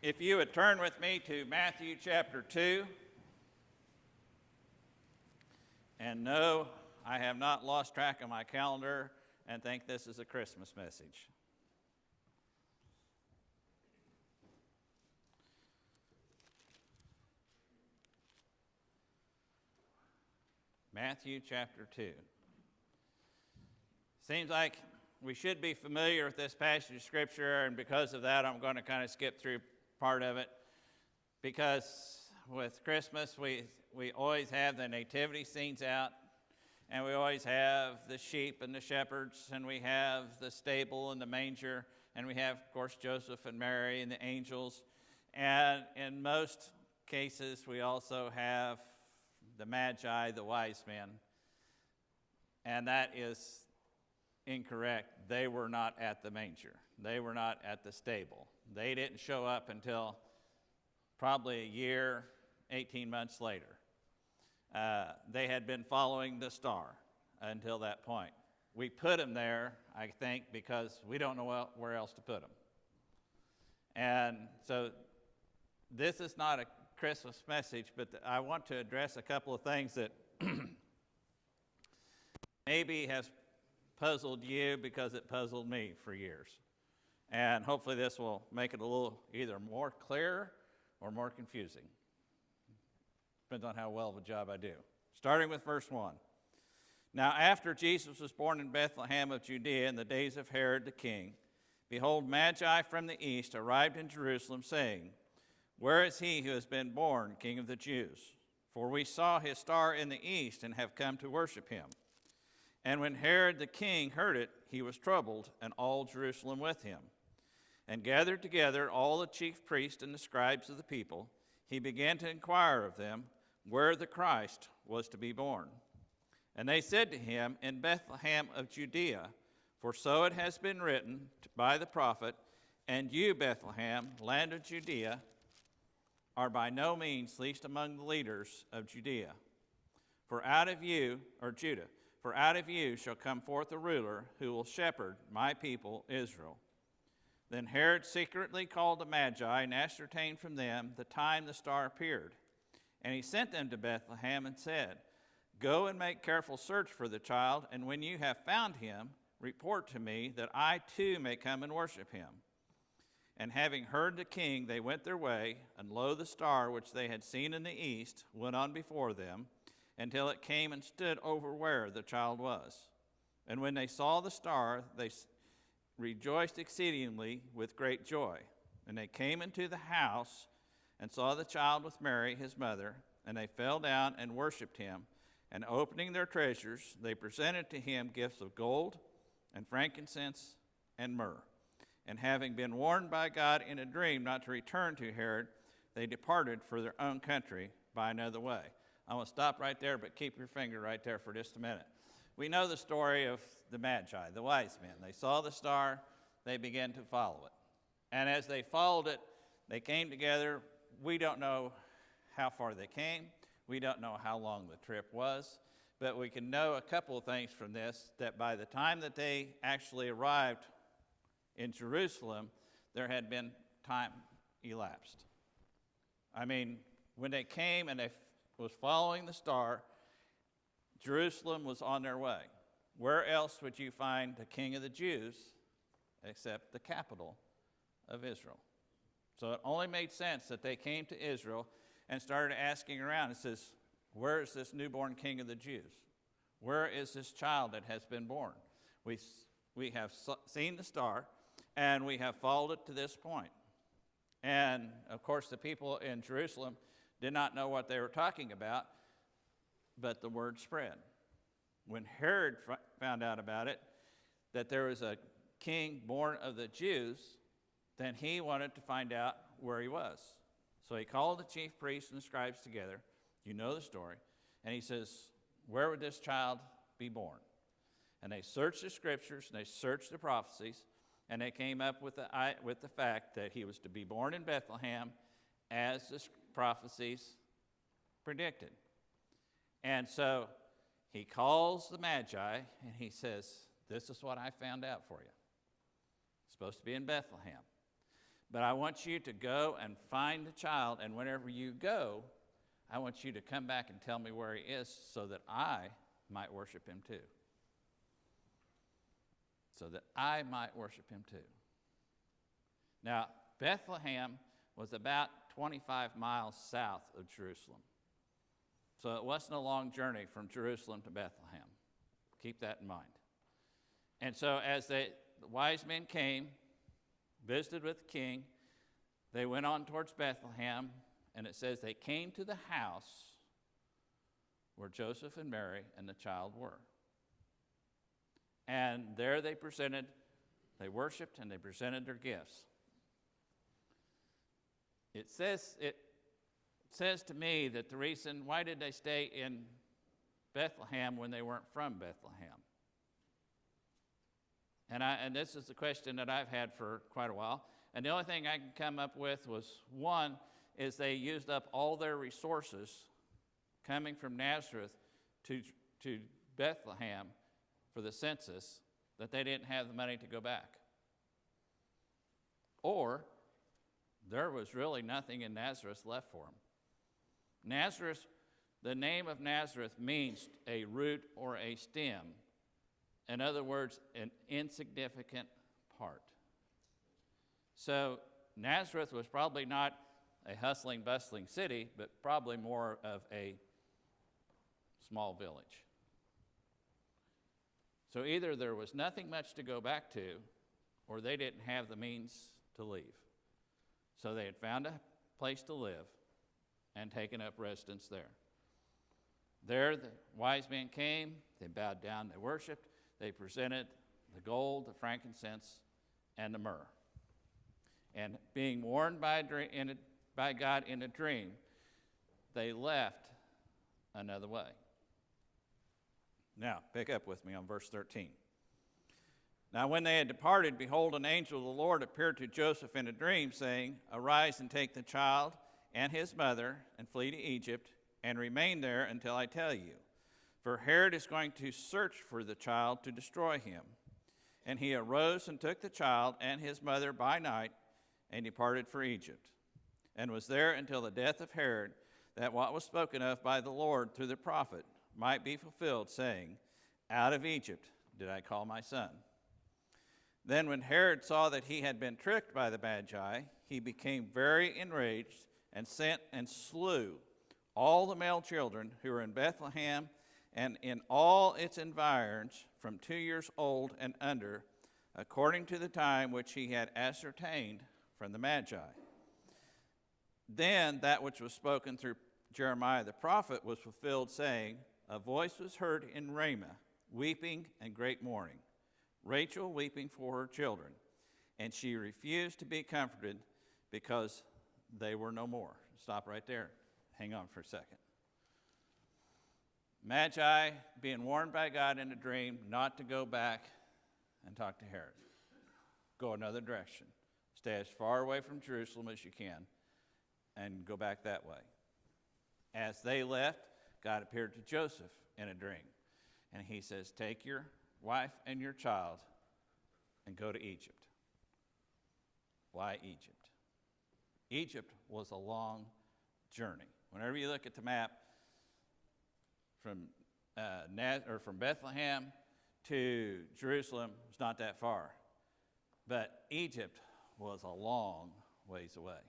If you would turn with me to Matthew chapter 2. And no, I have not lost track of my calendar and think this is a Christmas message. Matthew chapter 2. Seems like we should be familiar with this passage of Scripture, and because of that, I'm going to kind of skip through part of it. Because with Christmas, we always have the nativity scenes out, and we always have the sheep and the shepherds, and we have the stable and the manger, and we have, of course, Joseph and Mary and the angels. And in most cases, we also have the Magi, the wise men. And that is incorrect. They were not at the manger. They were not at the stable. They didn't show up until probably a year, 18 months later. They had been following the star until that point. We put them there, I think, because we don't know where else to put them. And so this is not a Christmas message, but I want to address a couple of things that maybe has puzzled you because it puzzled me for years. And hopefully this will make it a little either more clear or more confusing. Depends on how well of a job I do. Starting with verse 1. Now after Jesus was born in Bethlehem of Judea in the days of Herod the king, behold, Magi from the east arrived in Jerusalem, saying, Where is he who has been born King of the Jews? For we saw his star in the east and have come to worship him. And when Herod the king heard it, he was troubled, and all Jerusalem with him. And gathered together all the chief priests and the scribes of the people, he began to inquire of them where the Christ was to be born. And they said to him, In Bethlehem of Judea, for so it has been written by the prophet, And you, Bethlehem, land of Judea, are by no means least among the leaders of Judea. For out of you, or Judah, for out of you shall come forth a ruler who will shepherd my people Israel. Then Herod secretly called the Magi and ascertained from them the time the star appeared. And he sent them to Bethlehem and said, Go and make careful search for the child, and when you have found him, report to me, that I too may come and worship him. And having heard the king, they went their way, and lo, the star which they had seen in the east went on before them, until it came and stood over where the child was. And when they saw the star, they rejoiced exceedingly with great joy. And they came into the house and saw the child with Mary, his mother, and they fell down and worshipped him. And opening their treasures, they presented to him gifts of gold and frankincense and myrrh. And having been warned by God in a dream not to return to Herod, they departed for their own country by another way. I'm going to stop right there, but keep your finger right there for just a minute. We know the story of the Magi, the wise men. They saw the star, they began to follow it. And as they followed it, they came together. We don't know how far they came. We don't know how long the trip was. But we can know a couple of things from this, that by the time that they actually arrived in Jerusalem, there had been time elapsed. I mean, when they came and they was following the star, Jerusalem was on their way. Where else would you find the King of the Jews except the capital of Israel? So it only made sense that they came to Israel and started asking around. It says, where is this newborn King of the Jews? Where is this child that has been born? We have seen the star, and we have followed it to this point. And, of course, the people in Jerusalem did not know what they were talking about, but the word spread. When Herod found out about it, that there was a king born of the Jews, then he wanted to find out where he was. So he called the chief priests and the scribes together. You know the story. And he says, where would this child be born? And they searched the scriptures, and they searched the prophecies, and they came up with the fact that he was to be born in Bethlehem as the prophecies predicted. And so he calls the Magi, and he says, this is what I found out for you. It's supposed to be in Bethlehem. But I want you to go and find the child, and whenever you go, I want you to come back and tell me where he is so that I might worship him too. So that I might worship him too. Now, Bethlehem was about 25 miles south of Jerusalem. So it wasn't a long journey from Jerusalem to Bethlehem. Keep that in mind. And so as the wise men came, visited with the king, they went on towards Bethlehem, and it says they came to the house where Joseph and Mary and the child were. And there they worshiped and they presented their gifts. It says to me that the reason, why did they stay in Bethlehem when they weren't from Bethlehem? And this is the question that I've had for quite a while. And the only thing I could come up with was, one, is they used up all their resources coming from Nazareth to Bethlehem for the census, that they didn't have the money to go back. Or there was really nothing in Nazareth left for them. Nazareth, the name of Nazareth means a root or a stem. In other words, an insignificant part. So Nazareth was probably not a hustling, bustling city, but probably more of a small village. So either there was nothing much to go back to, or they didn't have the means to leave. So they had found a place to live and taken up residence there. There the wise men came, they bowed down, they worshiped, they presented the gold, the frankincense, and the myrrh. And being warned by God in a dream, they left another way. Now, pick up with me on verse 13. Now, when they had departed, behold, an angel of the Lord appeared to Joseph in a dream, saying, Arise and take the child and his mother and flee to Egypt, and remain there until I tell you. For Herod is going to search for the child to destroy him. And he arose and took the child and his mother by night and departed for Egypt, and was there until the death of Herod, that what was spoken of by the Lord through the prophet might be fulfilled, saying, Out of Egypt did I call my son. Then when Herod saw that he had been tricked by the Magi, he became very enraged and sent and slew all the male children who were in Bethlehem and in all its environs from 2 years old and under, according to the time which he had ascertained from the Magi. Then that which was spoken through Jeremiah the prophet was fulfilled, saying, A voice was heard in Ramah, weeping and great mourning, Rachel weeping for her children, and she refused to be comforted because they were no more. Stop right there. Hang on for a second. Magi being warned by God in a dream not to go back and talk to Herod. Go another direction. Stay as far away from Jerusalem as you can and go back that way. As they left, God appeared to Joseph in a dream. And he says, Take your wife and your child and go to Egypt. Why Egypt? Egypt was a long journey. Whenever you look at the map, from Bethlehem to Jerusalem, it's not that far. But Egypt was a long ways away.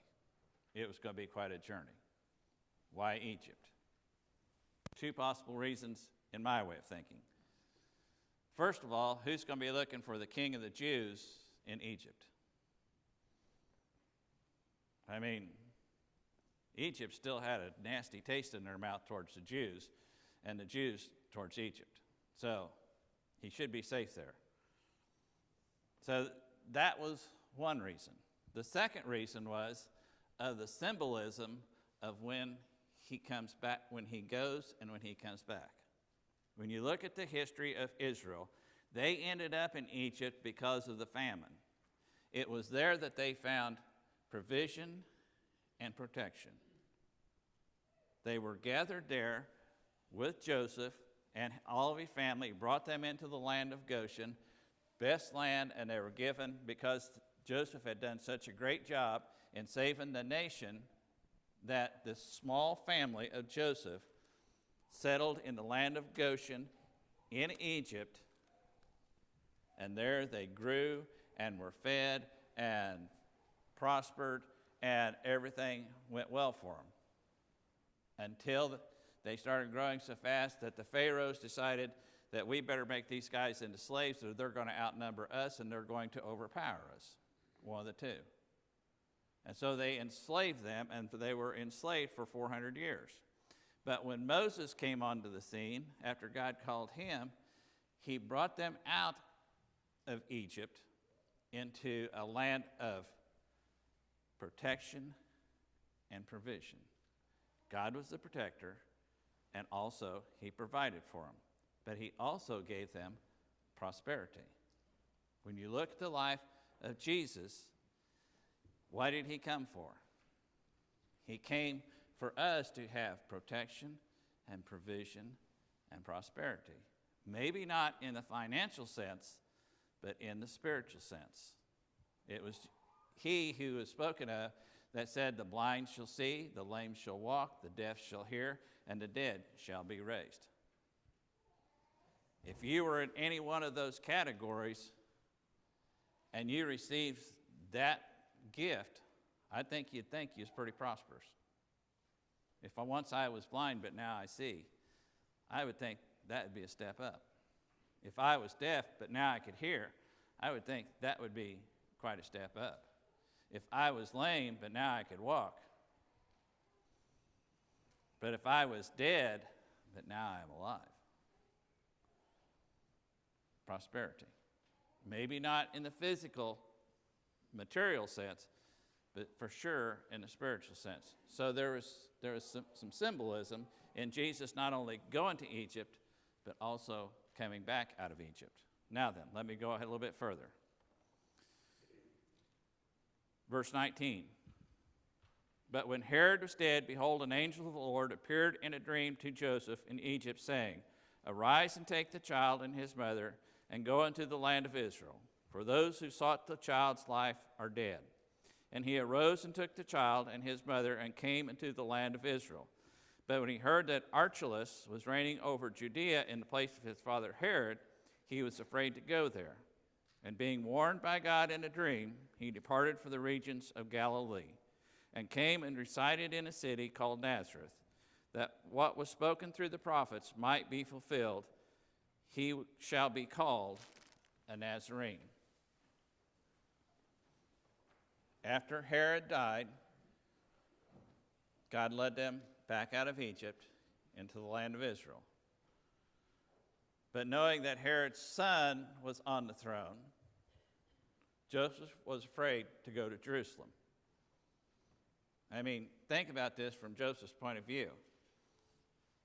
It was going to be quite a journey. Why Egypt? Two possible reasons in my way of thinking. First of all, who's going to be looking for the king of the Jews in Egypt? I mean, Egypt still had a nasty taste in their mouth towards the Jews, and the Jews towards Egypt. So he should be safe there. So that was one reason. The second reason was the symbolism of when he comes back, when he goes and when he comes back. When you look at the history of Israel, they ended up in Egypt because of the famine. It was there that they found provision and protection. They were gathered there with Joseph and all of his family, brought them into the land of Goshen, best land, and they were given, because Joseph had done such a great job in saving the nation that this small family of Joseph settled in the land of Goshen in Egypt, and there they grew and were fed and prospered, and everything went well for them until they started growing so fast that the pharaohs decided that we better make these guys into slaves or they're going to outnumber us and they're going to overpower us, one of the two. And so they enslaved them, and they were enslaved for 400 years. But when Moses came onto the scene, after God called him, he brought them out of Egypt into a land of protection and provision. God was the protector, and also he provided for them. But he also gave them prosperity. When you look at the life of Jesus, what did he come for? He came for us to have protection and provision and prosperity. Maybe not in the financial sense, but in the spiritual sense. It was he who was spoken of that said, the blind shall see, the lame shall walk, the deaf shall hear, and the dead shall be raised. If you were in any one of those categories and you received that gift, I think you'd think you was pretty prosperous. If once I was blind but now I see, I would think that would be a step up. If I was deaf but now I could hear, I would think that would be quite a step up. If I was lame but now I could walk, but if I was dead but now I am alive, prosperity. Maybe not in the physical, material sense, but for sure in the spiritual sense. So there was some symbolism in Jesus not only going to Egypt, but also coming back out of Egypt. Now then, let me go ahead a little bit further. Verse 19. But when Herod was dead, behold, an angel of the Lord appeared in a dream to Joseph in Egypt, saying, Arise and take the child and his mother, and go into the land of Israel, for those who sought the child's life are dead. And he arose and took the child and his mother and came into the land of Israel. But when he heard that Archelaus was reigning over Judea in the place of his father Herod, he was afraid to go there. And being warned by God in a dream, he departed for the regions of Galilee, and came and resided in a city called Nazareth, that what was spoken through the prophets might be fulfilled, he shall be called a Nazarene. After Herod died, God led them back out of Egypt into the land of Israel. But knowing that Herod's son was on the throne, Joseph was afraid to go to Jerusalem. I mean, think about this from Joseph's point of view.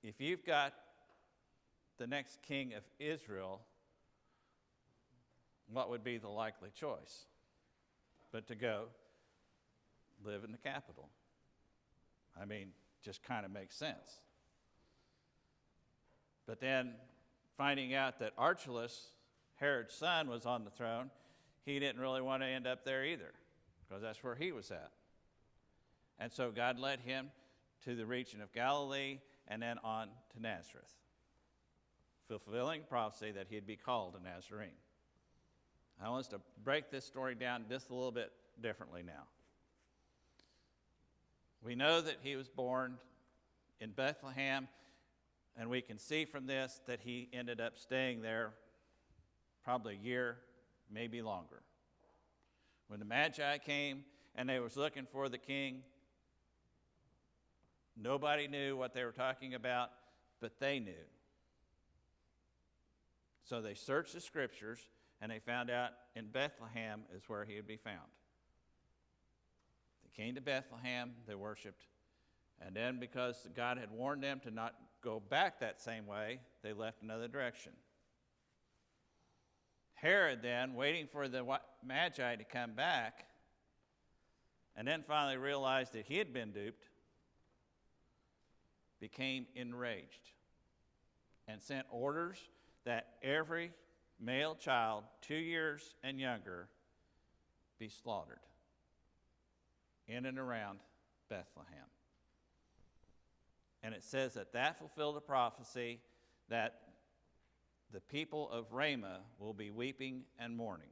If you've got the next king of Israel, what would be the likely choice? But to go live in the capital. I mean, just kind of makes sense. But then finding out that Archelaus, Herod's son, was on the throne, he didn't really want to end up there either, because that's where he was at. And so God led him to the region of Galilee and then on to Nazareth, fulfilling prophecy that he'd be called a Nazarene. I want us to break this story down just a little bit differently now. We know that he was born in Bethlehem, and we can see from this that he ended up staying there probably a year, maybe longer. When the Magi came and they was looking for the king, nobody knew what they were talking about, but they knew. So they searched the scriptures, and they found out in Bethlehem is where he would be found. They came to Bethlehem, they worshiped, and then because God had warned them to not go back that same way, they left another direction. Herod then, waiting for the Magi to come back, and then finally realized that he had been duped, became enraged and sent orders that every male child 2 years and younger be slaughtered in and around Bethlehem. And it says that fulfilled a prophecy that the people of Ramah will be weeping and mourning.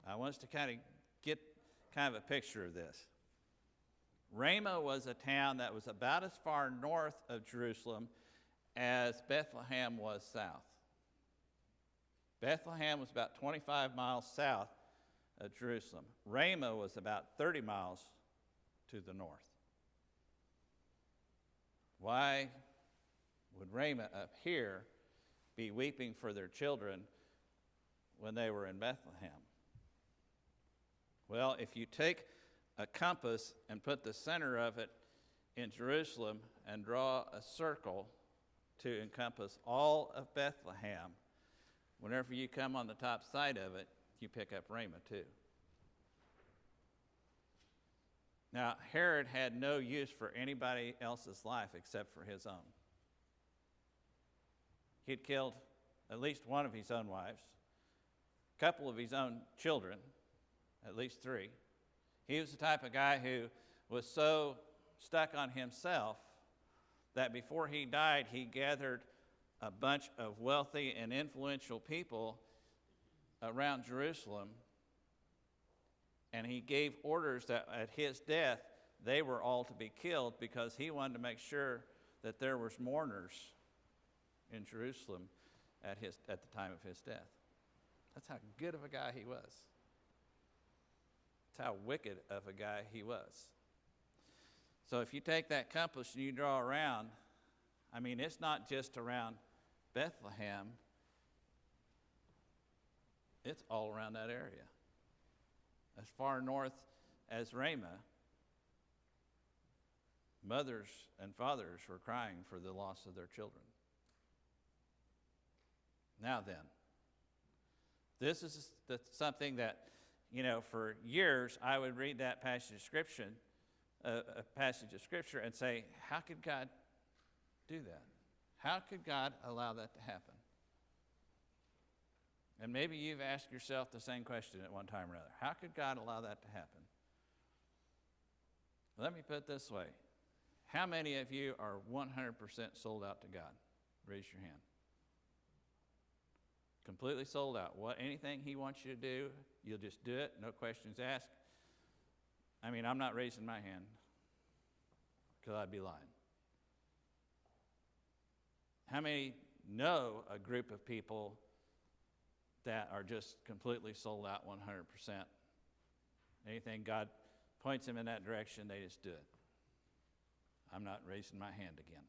I want us to kind of get kind of a picture of this. Ramah was a town that was about as far north of Jerusalem as Bethlehem was south. Bethlehem was about 25 miles south of Jerusalem. Ramah was about 30 miles to the north. Why would Ramah up here be weeping for their children when they were in Bethlehem? Well, if you take a compass and put the center of it in Jerusalem and draw a circle to encompass all of Bethlehem, whenever you come on the top side of it, you pick up Ramah too. Now, Herod had no use for anybody else's life except for his own. He'd killed at least one of his own wives, a couple of his own children, at least 3. He was the type of guy who was so stuck on himself that before he died, he gathered a bunch of wealthy and influential people around Jerusalem, and he gave orders that at his death, they were all to be killed because he wanted to make sure that there was mourners in Jerusalem at the time of his death. That's how good of a guy he was. That's how wicked of a guy he was. So if you take that compass and you draw around, I mean, it's not just around Bethlehem, it's all around that area. As far north as Ramah, mothers and fathers were crying for the loss of their children. Now then, this is something that, for years I would read that passage of Scripture and say, how could God do that? How could God allow that to happen? And maybe you've asked yourself the same question at one time or another. How could God allow that to happen? Let me put it this way. How many of you are 100% sold out to God? Raise your hand. Completely sold out. Anything He wants you to do, you'll just do it, no questions asked. I mean, I'm not raising my hand because I'd be lying. How many know a group of people that are just completely sold out 100%? Anything God points them in that direction, they just do it. I'm not raising my hand again.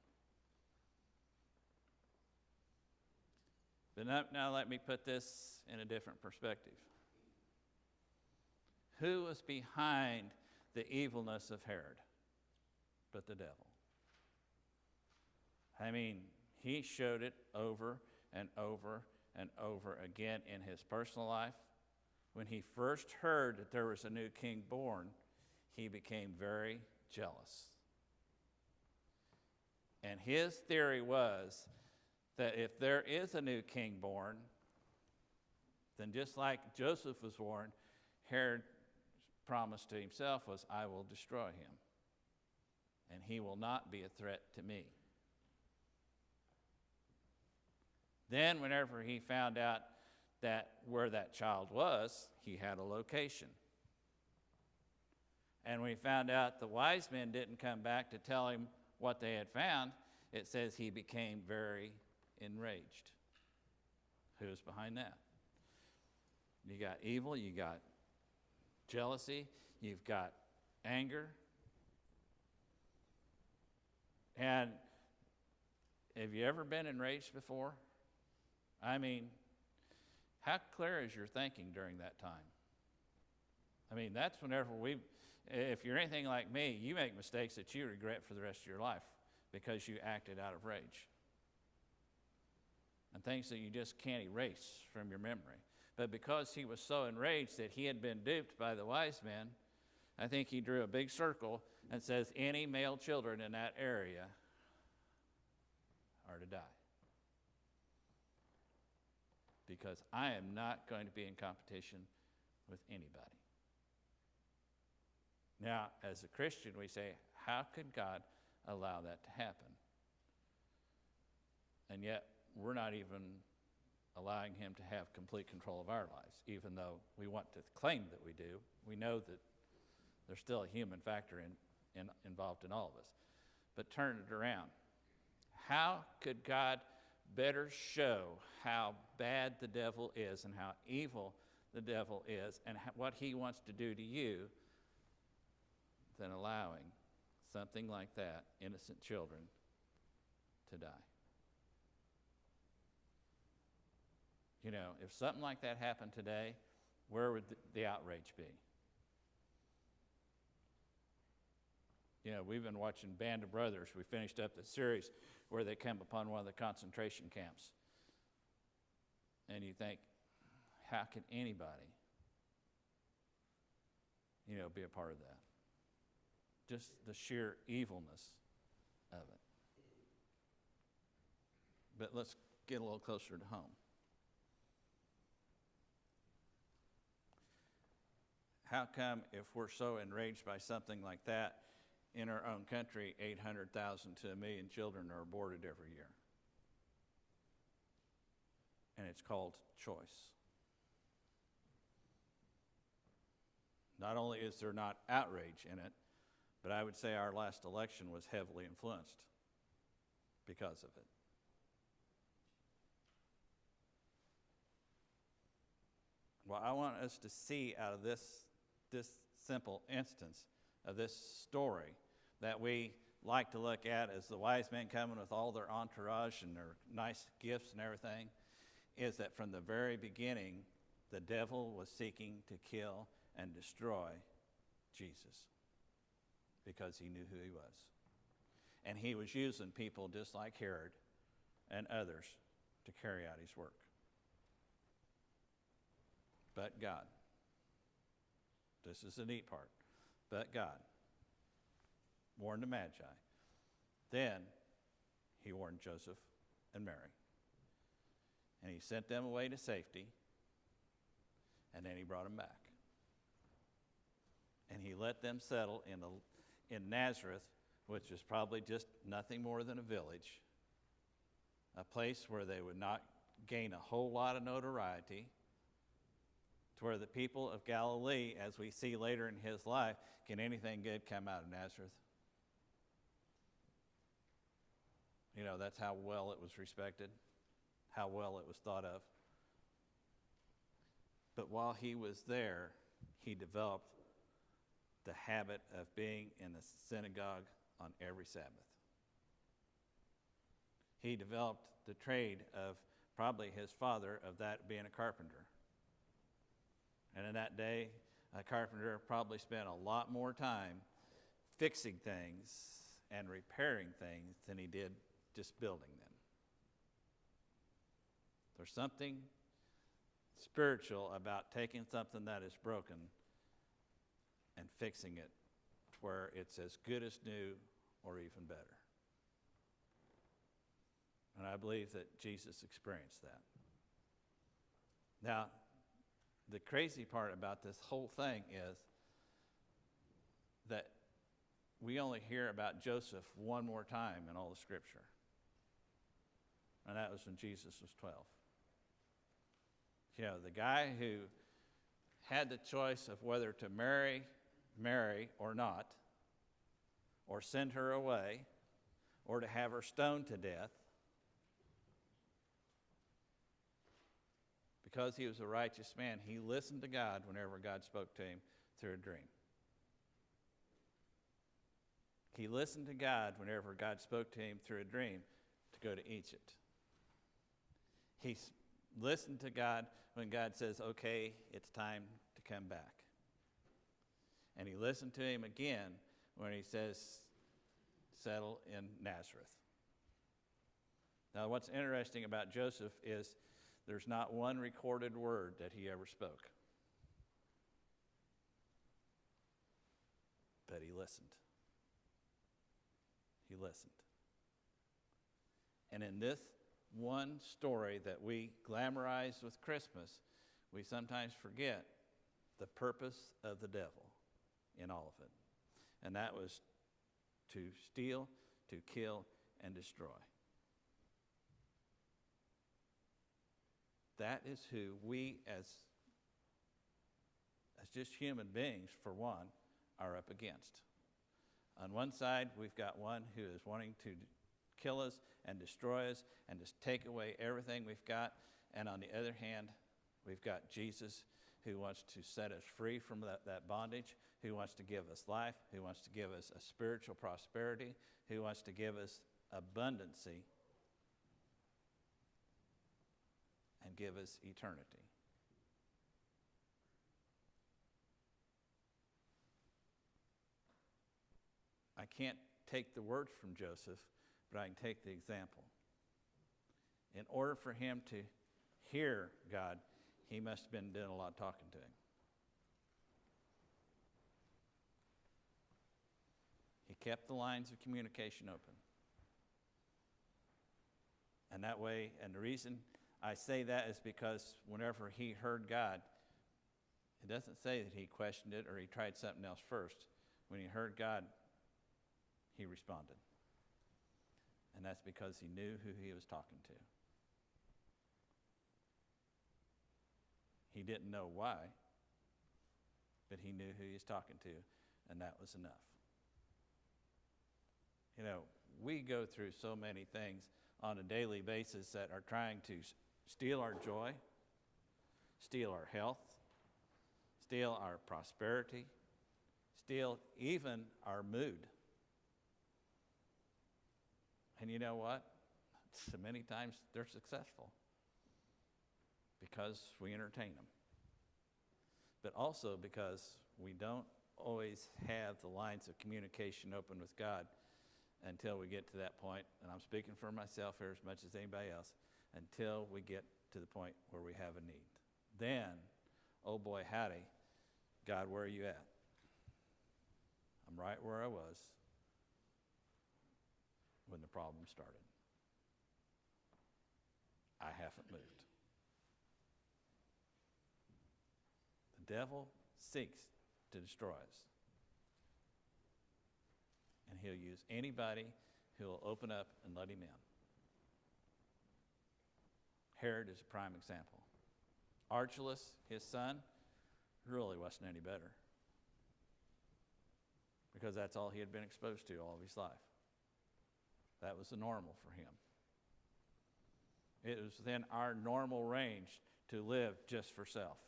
But now let me put this in a different perspective. Who was behind the evilness of Herod but the devil? I mean, he showed it over and over and over again in his personal life. When he first heard that there was a new king born, he became very jealous. And his theory was that if there is a new king born, then just like Joseph was born, Herod's promise to himself was, I will destroy him, and he will not be a threat to me. Then whenever he found out that where that child was, he had a location. And when he found out the wise men didn't come back to tell him what they had found, it says he became very enraged. Who's behind that? You got evil, you got jealousy, you've got anger. And have you ever been enraged before? I mean, how clear is your thinking during that time? I mean, that's whenever if you're anything like me, you make mistakes that you regret for the rest of your life because you acted out of rage. And things that you just can't erase from your memory. But because he was so enraged that he had been duped by the wise men, I think he drew a big circle and says, any male children in that area are to die. Because I am not going to be in competition with anybody. Now, as a Christian, we say, how could God allow that to happen? And yet, we're not even allowing him to have complete control of our lives, even though we want to claim that we do. We know that there's still a human factor involved in all of us. But turn it around. How could God better show how bad the devil is and how evil the devil is and what he wants to do to you than allowing something like that, innocent children, to die? You know, if something like that happened today, where would the outrage be? You know, we've been watching Band of Brothers. We finished up the series where they come upon one of the concentration camps. And you think, how can anybody, you know, be a part of that? Just the sheer evilness of it. But let's get a little closer to home. How come, if we're so enraged by something like that, in our own country, 800,000 to 1 million children are aborted every year? And it's called choice. Not only is there not outrage in it, but I would say our last election was heavily influenced because of it. Well, I want us to see out of this simple instance of this story that we like to look at as the wise men coming with all their entourage and their nice gifts and everything, is that from the very beginning, the devil was seeking to kill and destroy Jesus because he knew who he was. And he was using people just like Herod and others to carry out his work. But God. This is the neat part. But God warned the Magi. Then he warned Joseph and Mary. And he sent them away to safety. And then he brought them back. And he let them settle in Nazareth, which is probably just nothing more than a village, a place where they would not gain a whole lot of notoriety, to where the people of Galilee, as we see later in his life, can anything good come out of Nazareth? You know, that's how well it was respected, how well it was thought of. But while he was there, he developed the habit of being in the synagogue on every Sabbath. He developed the trade of probably his father of that being a carpenter. And in that day, a carpenter probably spent a lot more time fixing things and repairing things than he did just building them. There's something spiritual about taking something that is broken and fixing it to where it's as good as new or even better. And I believe that Jesus experienced that. Now, the crazy part about this whole thing is that we only hear about Joseph one more time in all the Scripture. And that was when Jesus was 12. You know, the guy who had the choice of whether to marry Mary or not, or send her away, or to have her stoned to death, because he was a righteous man, he listened to God whenever God spoke to him through a dream. He listened to God whenever God spoke to him through a dream to go to Egypt. He listened to God when God says, okay, it's time to come back. And he listened to him again when he says, settle in Nazareth. Now, what's interesting about Joseph is there's not one recorded word that he ever spoke. But he listened. He listened. And in this one story that we glamorize with Christmas, we sometimes forget the purpose of the devil in all of it. and that was to steal, to kill, and destroy. That is who we, as just human beings, for one, are up against. On one side, we've got one who is wanting to kill us and destroy us and just take away everything we've got. And on the other hand, we've got Jesus, who wants to set us free from that bondage, who wants to give us life, who wants to give us a spiritual prosperity, who wants to give us abundancy and give us eternity. I can't take the words from Joseph, but I can take the example. In order for him to hear God, he must have been doing a lot of talking to him. He kept the lines of communication open. And that way, and the reason I say that is because whenever he heard God, it doesn't say that he questioned it or he tried something else first. When he heard God, he responded. And that's because he knew who he was talking to. He didn't know why, but he knew who he was talking to, and that was enough. You know, we go through so many things on a daily basis that are trying to steal our joy, steal our health, steal our prosperity, steal even our mood. And you know what? So many times they're successful because we entertain them. But also because we don't always have the lines of communication open with God until we get to that point, and I'm speaking for myself here as much as anybody else, until we get to the point where we have a need. Then, oh boy, howdy, God, where are you at? I'm right where I was when the problem started. I haven't moved. The devil seeks to destroy us. And he'll use anybody who will open up and let him in. Herod is a prime example. Archelaus, his son, really wasn't any better, because that's all he had been exposed to all of his life. That was the normal for him. It was within our normal range to live just for self.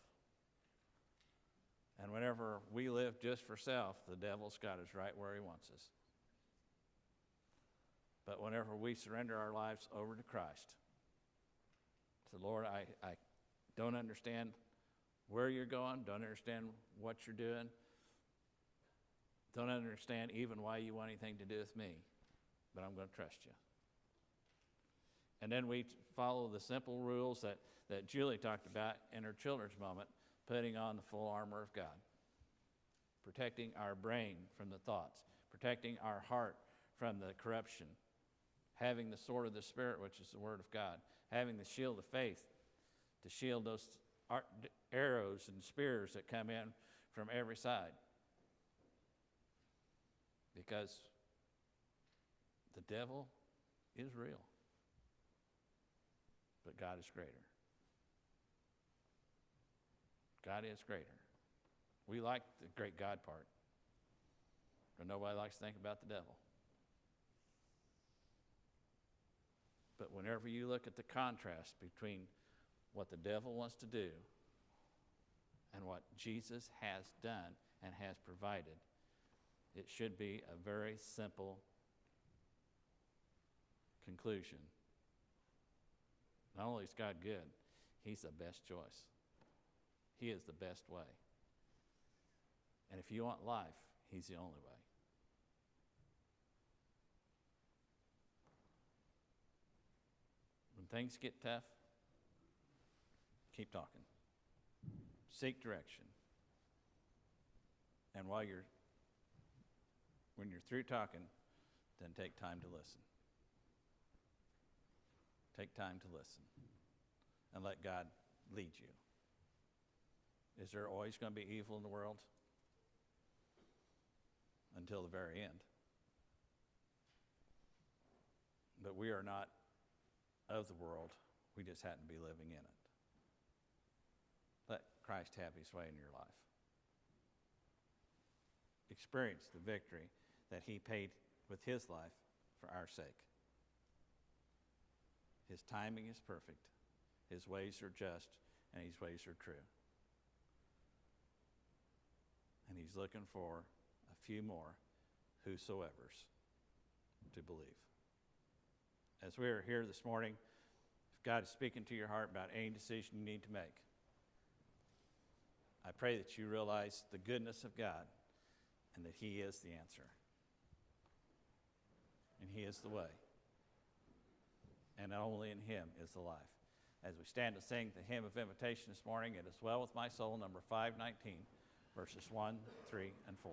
And whenever we live just for self, the devil's got us right where he wants us. But whenever we surrender our lives over to Christ, say, Lord, I don't understand where you're going, don't understand what you're doing, don't understand even why you want anything to do with me, but I'm going to trust you. And then we follow the simple rules that Julie talked about in her children's moment, putting on the full armor of God, protecting our brain from the thoughts, protecting our heart from the corruption, having the sword of the Spirit, which is the Word of God, having the shield of faith to shield those arrows and spears that come in from every side. Because the devil is real, but God is greater. God is greater. We like the great God part, but nobody likes to think about the devil. But whenever you look at the contrast between what the devil wants to do and what Jesus has done and has provided, it should be a very simple conclusion. Not only is God good, he's the best choice. He is the best way. And if you want life, he's the only way. When things get tough, keep talking. Seek direction. And when you're through talking, then take time to listen. Take time to listen and let God lead you. Is there always going to be evil in the world? until the very end. But we are not of the world. We just happen to be living in it. Let Christ have his way in your life. Experience the victory that he paid with his life for our sake. His timing is perfect. His ways are just, and his ways are true. And he's looking for a few more whosoevers to believe. As we are here this morning, if God is speaking to your heart about any decision you need to make, I pray that you realize the goodness of God and that he is the answer. And he is the way. And only in him is the life. As we stand to sing the hymn of invitation this morning, it is well with my soul, number 519, verses 1, 3, and 4.